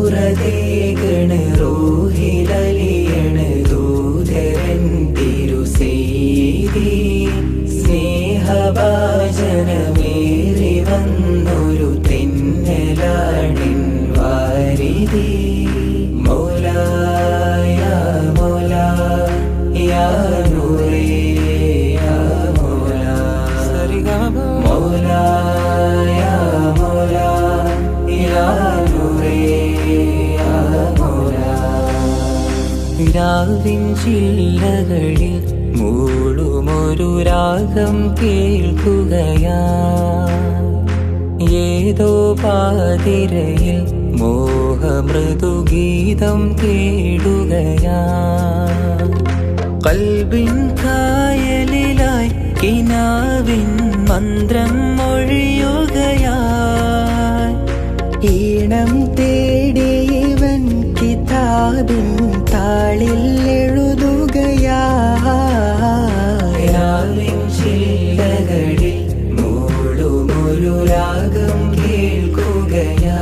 നൂറതേകണ റൂഹിലലിയണ ദൂതരൻ തിരുസേദി സ്നേഹഭാജനമേറി വന്നൊരു തെന്നലാടിൻ വാരിധി മൗലായ മൗലാ യാ നൂറേ യാ മൗലാ മൗലായ മൗലാ യാ രാവിൻ ചില്ലകളിൽ മൂളുമൊരു രാഗം കേൾക്കുകയാ ഏതോ പാതിരയിൽ മോഹമൃദുഗീതം തേടുകയാ കൽബിൻ കായലിലായി കിനാവിൻ മന്ത്രം മൊഴിയുകയാ ഈണം തേടിയവൻ കിതാബിൻ താളിൽ എഴുതുകയാ രാവിൻ ചില്ലകളിൽ മൂളുമൊരു രാഗം കേൾക്കുകയാ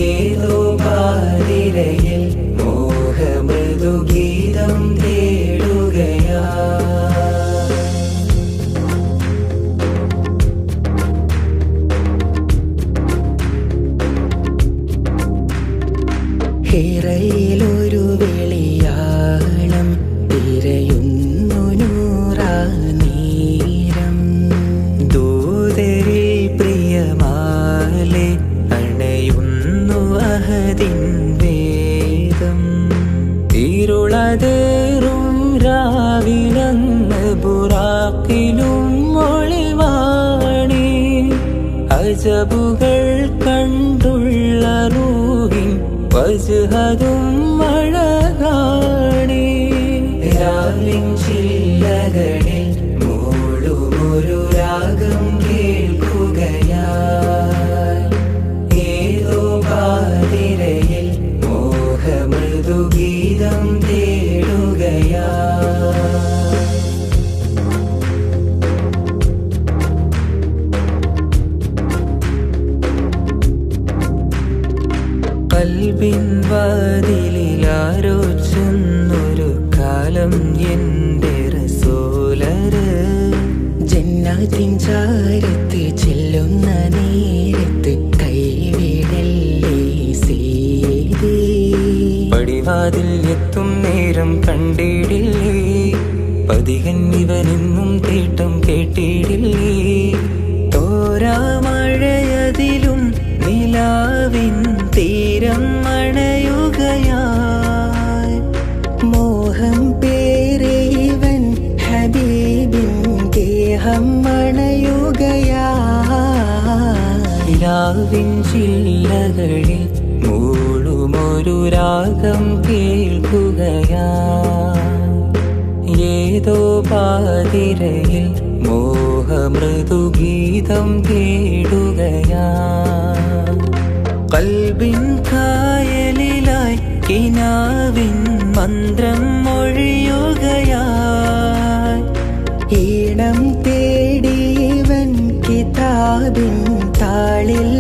ഏതോ പാതിരയിൽ മോഹമൃദുഗീതം തേടുകയാ ഹിറയിലൊരു വെളിയാളം തിരയുന്നു നൂറാനീരം ദൂതരിൽ പ്രിയമാലെ അണയുന്നു അഹദിൻ വേദം ഇരുളതേറും രാവിലന്ന് ബുറാക്കിലും ഒളിവാണി അജബുകൾ കണ്ടുള്ള റൂഹിൻ വജ്ഹതും അഴകാണി രാവിൻ ചില്ലകളിൽ മൂളുമൊരു രാഗം കേൾക്കുകയാ ഏതോ പാതിരയിൽ മോഹമൃദുഗീതം തേടുകയാ കൽബിൻ വാതിലിലാരോ ചെന്നൊരു കാലം എൻ്റെ റസൂലര് ജന്നാത്തിൻ ചാരത്ത് ചെല്ലുന്ന നേരത്ത് കൈവിടല്ലേ സീദി പടിവാതിൽ എത്തും നേരം കണ്ടിടില്ലേ പതികൻ ഇവനെന്നും തേട്ടം കേട്ടിടില്ലേ തോരാ മഴയതിലും നിലാവിൻ തീരം അണയുകയായി മോഹം പേരേവൻ ഹബീബിൻ ദേഹം അണയുകയായി രാവിൻ ചില്ലകളിൽ മൂളുമൊരു രാഗം കേൾക്കുകയാ ഏതോ പാതിരയിൽ മോഹമൃദുഗീതം തേടുകയാ കൽബിൻ കായലിലായി കിനാവിൻ മന്ത്രം മൊഴിയുകയാ ഈണം തേടിയവൻ കിതാബിൻ താളിൽ